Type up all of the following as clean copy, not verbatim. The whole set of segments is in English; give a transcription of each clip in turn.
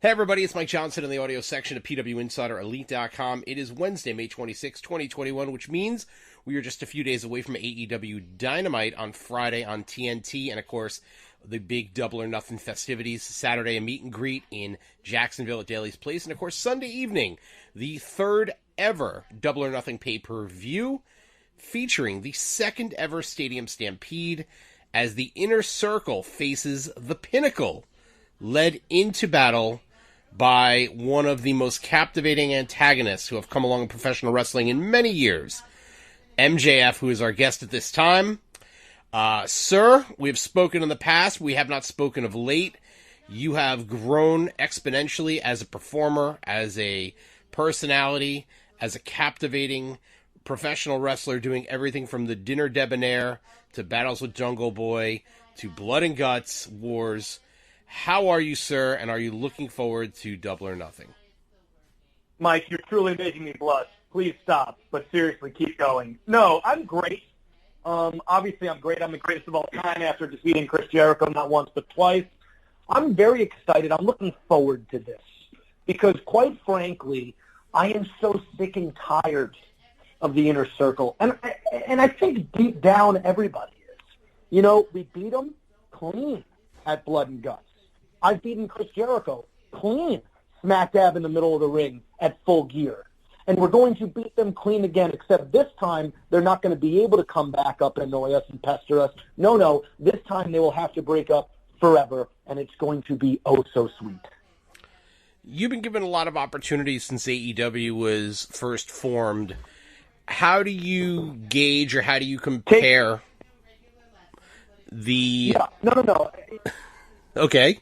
Hey everybody, it's Mike Johnson in the audio section of PWInsiderElite.com. It is Wednesday, May 26, 2021, which means we are just a few days away from AEW Dynamite on Friday on TNT, and of course, the big Double or Nothing festivities. Saturday, a meet and greet in Jacksonville at Daly's Place, and of course, Sunday evening, the third ever Double or Nothing pay-per-view, featuring the second ever Stadium Stampede, as the Inner Circle faces the Pinnacle, led into battle by one of the most captivating antagonists who have come along in professional wrestling in many years, MJF, who is our guest at this time. Sir, we have spoken in the past. We have not spoken of late. You have grown exponentially as a performer, as a personality, as a captivating professional wrestler, doing everything from the Dinner Debonair to Battles with Jungle Boy to Blood and Guts Wars. How are you, sir, and are you looking forward to Double or Nothing? Mike, you're truly making me blush. Please stop, but seriously, keep going. No, I'm great. Obviously, I'm great. I'm the greatest of all time after defeating Chris Jericho not once but twice. I'm very excited. I'm looking forward to this because, quite frankly, I am so sick and tired of the Inner Circle. And I think deep down everybody is. You know, we beat them clean at Blood and Guts. I've beaten Chris Jericho clean, smack dab in the middle of the ring at Full Gear. And we're going to beat them clean again, except this time they're not going to be able to come back up and annoy us and pester us. No, this time they will have to break up forever, and it's going to be oh so sweet. You've been given a lot of opportunities since AEW was first formed. How do you gauge or how do you compare the... Yeah, no. Okay.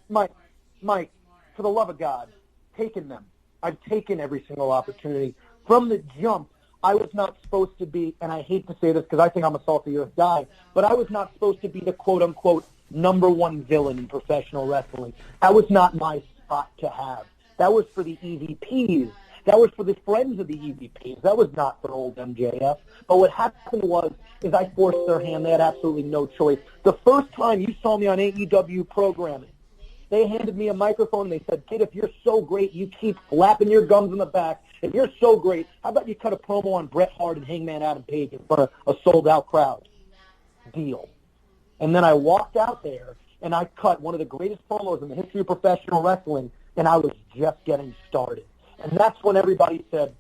Mike, for the love of God, taken them. I've taken every single opportunity. From the jump, I was not supposed to be, and I hate to say this because I think I'm a salty earth guy, but I was not supposed to be the quote-unquote number one villain in professional wrestling. That was not my spot to have. That was for the EVPs. That was for the friends of the EVPs. That was not for old MJF. But what happened is I forced their hand. They had absolutely no choice. The first time you saw me on AEW programming, they handed me a microphone and they said, "Kid, if you're so great, you keep flapping your gums in the back. If you're so great, how about you cut a promo on Bret Hart and Hangman Adam Page in front of a sold-out crowd?" Deal. And then I walked out there and I cut one of the greatest promos in the history of professional wrestling, and I was just getting started. And that's when everybody said,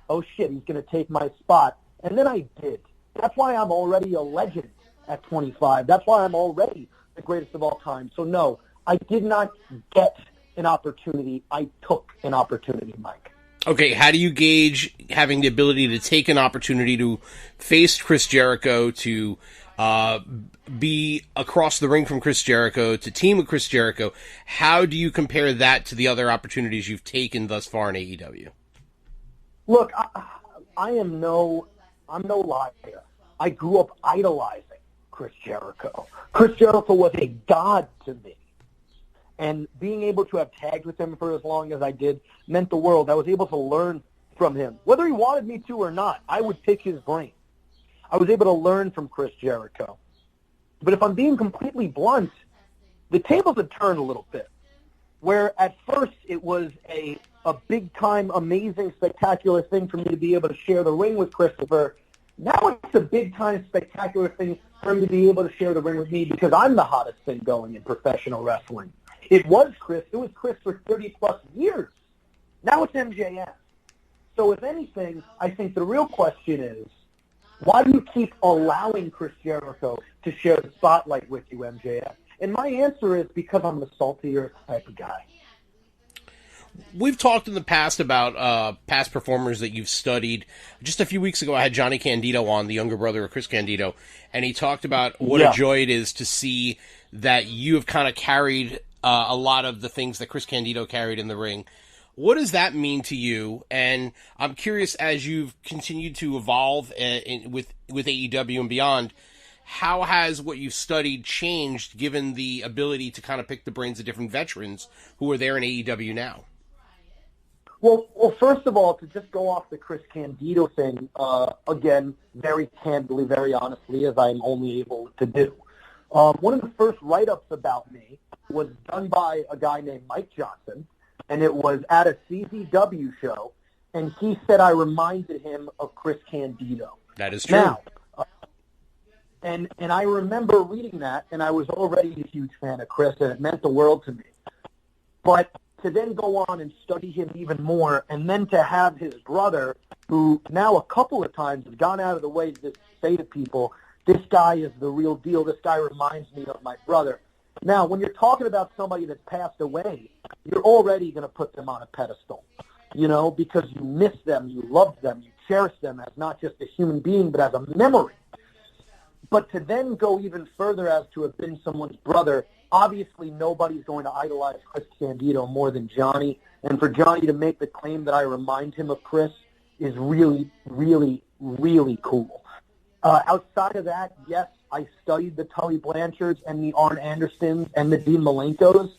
"Oh shit, he's going to take my spot." And then I did. That's why I'm already a legend at 25. That's why I'm already the greatest of all time. So no, I did not get an opportunity. I took an opportunity, Mike. Okay, how do you gauge having the ability to take an opportunity to face Chris Jericho, to be across the ring from Chris Jericho, to team with Chris Jericho? How do you compare that to the other opportunities you've taken thus far in AEW? Look, I'm no liar. I grew up idolizing Chris Jericho. Chris Jericho was a god to me. And being able to have tagged with him for as long as I did meant the world. I was able to learn from him. Whether he wanted me to or not, I would pick his brain. I was able to learn from Chris Jericho. But if I'm being completely blunt, the tables have turned a little bit. Where at first it was a big-time, amazing, spectacular thing for me to be able to share the ring with Christopher. Now it's a big-time, spectacular thing for him to be able to share the ring with me because I'm the hottest thing going in professional wrestling. It was Chris. It was Chris for 30-plus years. Now it's MJF. So if anything, I think the real question is, why do you keep allowing Chris Jericho to share the spotlight with you, MJF? And my answer is because I'm the saltier type of guy. We've talked in the past about past performers that you've studied. Just a few weeks ago, I had Johnny Candido on, the younger brother of Chris Candido, and he talked about what a joy it is to see that you have kind of carried a lot of the things that Chris Candido carried in the ring. What does that mean to you? And I'm curious, as you've continued to evolve with AEW and beyond, how has what you've studied changed given the ability to kind of pick the brains of different veterans who are there in AEW now? Well, first of all, to just go off the Chris Candido thing, again, very candidly, very honestly, as I'm only able to do. One of the first write-ups about me was done by a guy named Mike Johnson, and it was at a CZW show, and he said I reminded him of Chris Candido. That is true. Now, and I remember reading that, and I was already a huge fan of Chris, and it meant the world to me. But to then go on and study him even more, and then to have his brother, who now a couple of times has gone out of the way to say to people, this guy is the real deal, this guy reminds me of my brother. Now, when you're talking about somebody that's passed away, you're already going to put them on a pedestal, because you miss them, you love them, you cherish them as not just a human being, but as a memory. But to then go even further as to have been someone's brother, obviously nobody's going to idolize Chris Candido more than Johnny. And for Johnny to make the claim that I remind him of Chris is really, really, really cool. Outside of that, yes, I studied the Tully Blanchards and the Arn Andersons and the Dean Malenkos,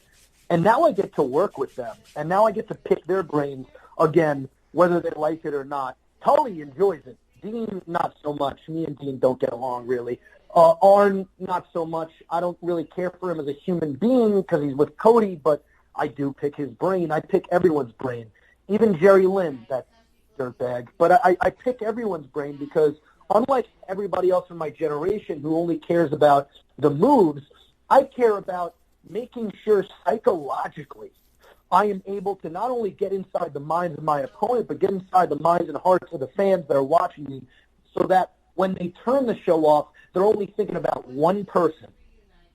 and now I get to work with them, and now I get to pick their brains, again, whether they like it or not. Tully enjoys it. Dean, not so much. Me and Dean don't get along, really. Arn, not so much. I don't really care for him as a human being because he's with Cody, but I do pick his brain. I pick everyone's brain. Even Jerry Lynn, that dirtbag. But I pick everyone's brain because unlike everybody else in my generation who only cares about the moves, I care about making sure psychologically I am able to not only get inside the minds of my opponent, but get inside the minds and hearts of the fans that are watching me so that when they turn the show off, they're only thinking about one person,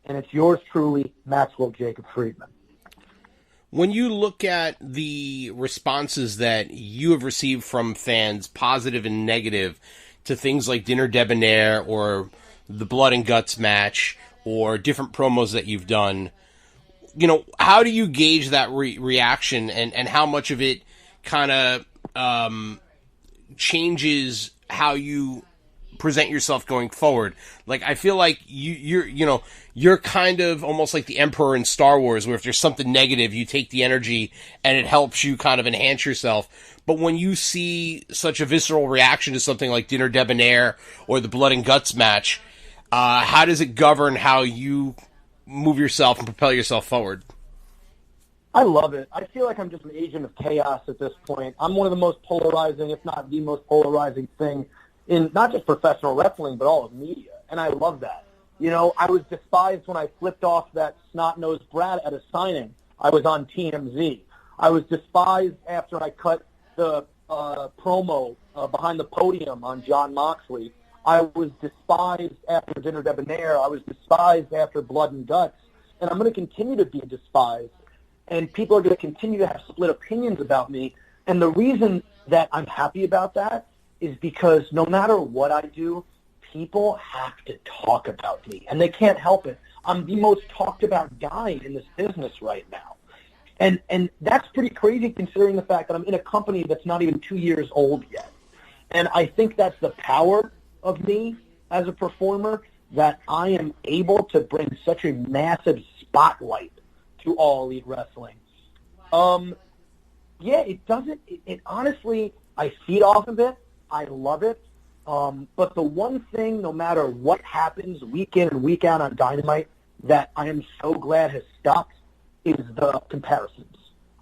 and it's yours truly, Maxwell Jacob Friedman. When you look at the responses that you have received from fans, positive and negative, to things like Dinner Debonair or the Blood and Guts match or different promos that you've done, how do you gauge that reaction and how much of it kind of changes how you present yourself going forward? Like, I feel like you're kind of almost like the Emperor in Star Wars, where if there's something negative, you take the energy and it helps you kind of enhance yourself. But when you see such a visceral reaction to something like Dinner Debonair or the Blood and Guts match, how does it govern how you move yourself and propel yourself forward? I love it. I feel like I'm just an agent of chaos at this point. I'm one of the most polarizing, if not the most polarizing thing in not just professional wrestling, but all of media. And I love that. I was despised when I flipped off that snot-nosed brat at a signing. I was on TMZ. I was despised after I cut the promo behind the podium on Jon Moxley. I was despised after Dinner Debonair. I was despised after Blood and Guts. And I'm going to continue to be despised. And people are going to continue to have split opinions about me. And the reason that I'm happy about that is because no matter what I do, people have to talk about me. And they can't help it. I'm the most talked about guy in this business right now. And that's pretty crazy considering the fact that I'm in a company that's not even 2 years old yet. And I think that's the power of me as a performer, that I am able to bring such a massive spotlight to All Elite Wrestling. It doesn't, it honestly, I feed off of it. I love it. But the one thing, no matter what happens week in and week out on Dynamite, that I am so glad has stopped is the comparisons.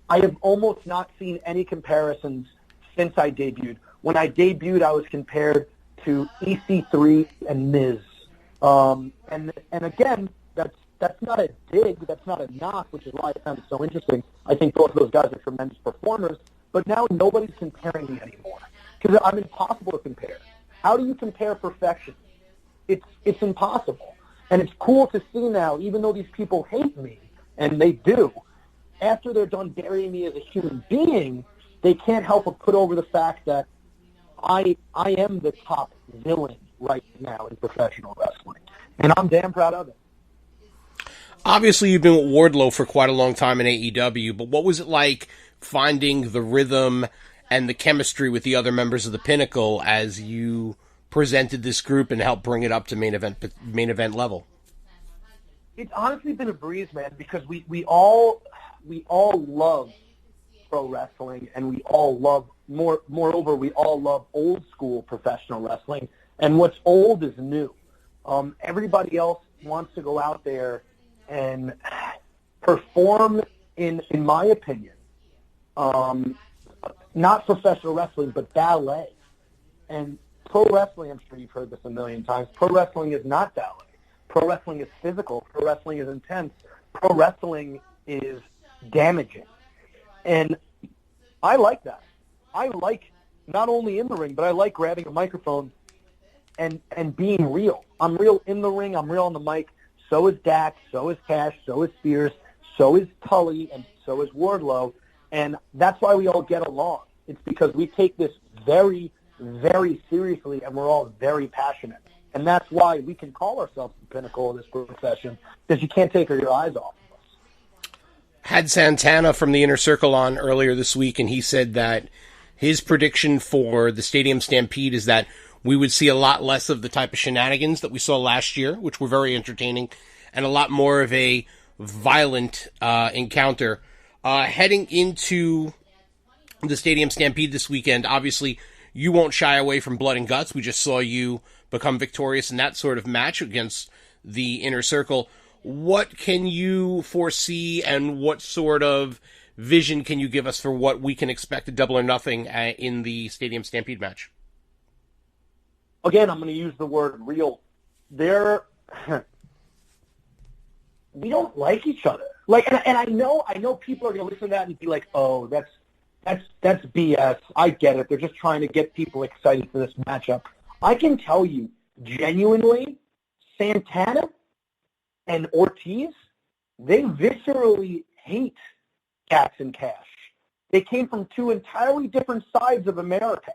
I have almost not seen any comparisons since I debuted. When I debuted, I was compared to EC3 and Miz. And again, that's not a dig, that's not a knock, which is why I found it so interesting. I think both of those guys are tremendous performers, but now nobody's comparing me anymore because I'm impossible to compare. How do you compare perfection? It's impossible. And it's cool to see now, even though these people hate me, and they do, after they're done burying me as a human being, they can't help but put over the fact that I am the top villain right now in professional wrestling. And I'm damn proud of it. Obviously, you've been with Wardlow for quite a long time in AEW, but what was it like finding the rhythm and the chemistry with the other members of the Pinnacle as you presented this group and helped bring it up to main event level? It's honestly been a breeze, man, because we all love pro wrestling, and we all love moreover we all love old school professional wrestling. And what's old is new. Everybody else wants to go out there and perform, in my opinion, not professional wrestling, but ballet. And pro wrestling, I'm sure you've heard this a million times, pro wrestling is not ballet. Pro wrestling is physical. Pro wrestling is intense. Pro wrestling is damaging. And I like that. I like not only in the ring, but I like grabbing a microphone and being real. I'm real in the ring. I'm real on the mic. So is Dax. So is Cash. So is Spears. So is Tully. And so is Wardlow. And that's why we all get along. It's because we take this very, very seriously, and we're all very passionate. And that's why we can call ourselves the pinnacle of this profession, because you can't take your eyes off of us. Had Santana from the Inner Circle on earlier this week, and he said that his prediction for the Stadium Stampede is that we would see a lot less of the type of shenanigans that we saw last year, which were very entertaining, and a lot more of a violent encounter. Heading into the Stadium Stampede this weekend, obviously, you won't shy away from blood and guts. We just saw you become victorious in that sort of match against the Inner Circle. What can you foresee, and what sort of vision can you give us for what we can expect at Double or Nothing in the Stadium Stampede match? Again, I'm going to use the word real. We don't like each other. And I know people are going to listen to that and be like, "Oh, that's BS." I get it. They're just trying to get people excited for this matchup. I can tell you, genuinely, Santana and Ortiz, they viscerally hate Dax and Cash. They came from two entirely different sides of America.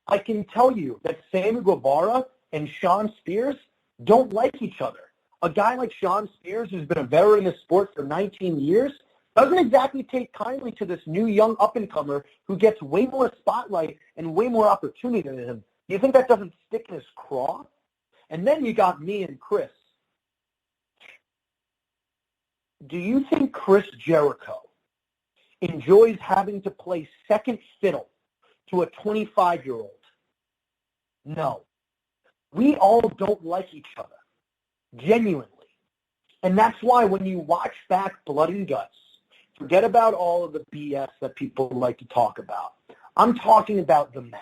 I can tell you that Sammy Guevara and Sean Spears don't like each other. A guy like Sean Spears, who's been a veteran in the sport for 19 years, doesn't exactly take kindly to this new young up-and-comer who gets way more spotlight and way more opportunity than him. Do you think that doesn't stick in his craw? And then you got me and Chris. Do you think Chris Jericho enjoys having to play second fiddle to a 25-year-old? No. We all don't like each other, genuinely. And that's why when you watch back Blood and Guts, forget about all of the BS that people like to talk about. I'm talking about the match.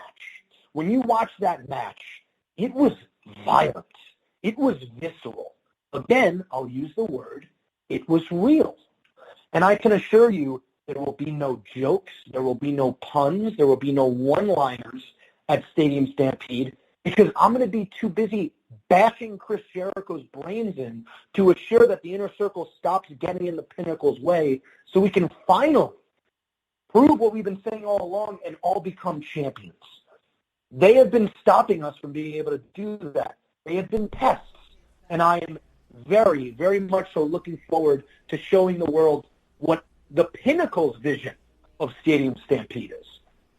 When you watch that match, it was violent. It was visceral. Again, I'll use the word, it was real. And I can assure you there will be no jokes, there will be no puns, there will be no one-liners at Stadium Stampede, because I'm going to be too busy bashing Chris Jericho's brains in to assure that the Inner Circle stops getting in the Pinnacle's way so we can finally prove what we've been saying all along and all become champions. They have been stopping us from being able to do that. They have been pests. And I am very, very much so looking forward to showing the world what the Pinnacle's vision of Stadium Stampede is.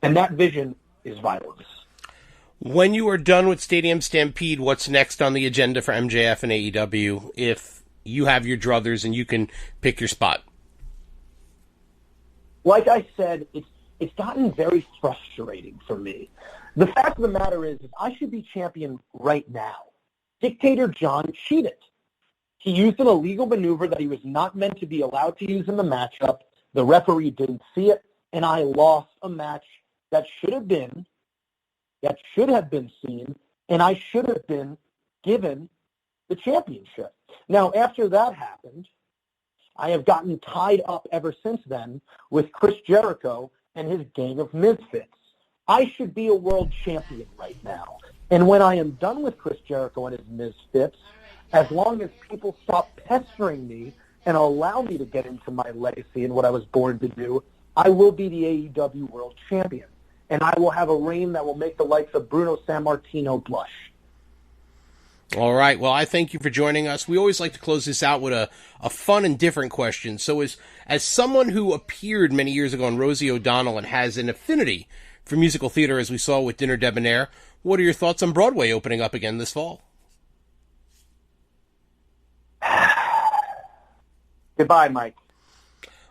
And that vision is violence. When you are done with Stadium Stampede, what's next on the agenda for MJF and AEW if you have your druthers and you can pick your spot? Like I said, it's gotten very frustrating for me. The fact of the matter is I should be champion right now. Dictator John cheated. He used an illegal maneuver that he was not meant to be allowed to use in the matchup. The referee didn't see it, and I lost a match that should have been seen, and I should have been given the championship. Now, after that happened, I have gotten tied up ever since then with Chris Jericho and his gang of misfits. I should be a world champion right now. And when I am done with Chris Jericho and his misfits, as long as people stop pestering me and allow me to get into my legacy and what I was born to do, I will be the AEW world champion. And I will have a reign that will make the likes of Bruno Sammartino blush. All right. Well, I thank you for joining us. We always like to close this out with a fun and different question. So as someone who appeared many years ago on Rosie O'Donnell and has an affinity for musical theater, as we saw with Dinner Debonair, what are your thoughts on Broadway opening up again this fall? Goodbye, Mike.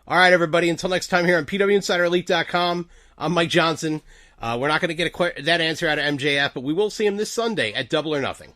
All right, everybody. Until next time here on PWInsiderElite.com, I'm Mike Johnson. We're not going to get that answer out of MJF, but we will see him this Sunday at Double or Nothing.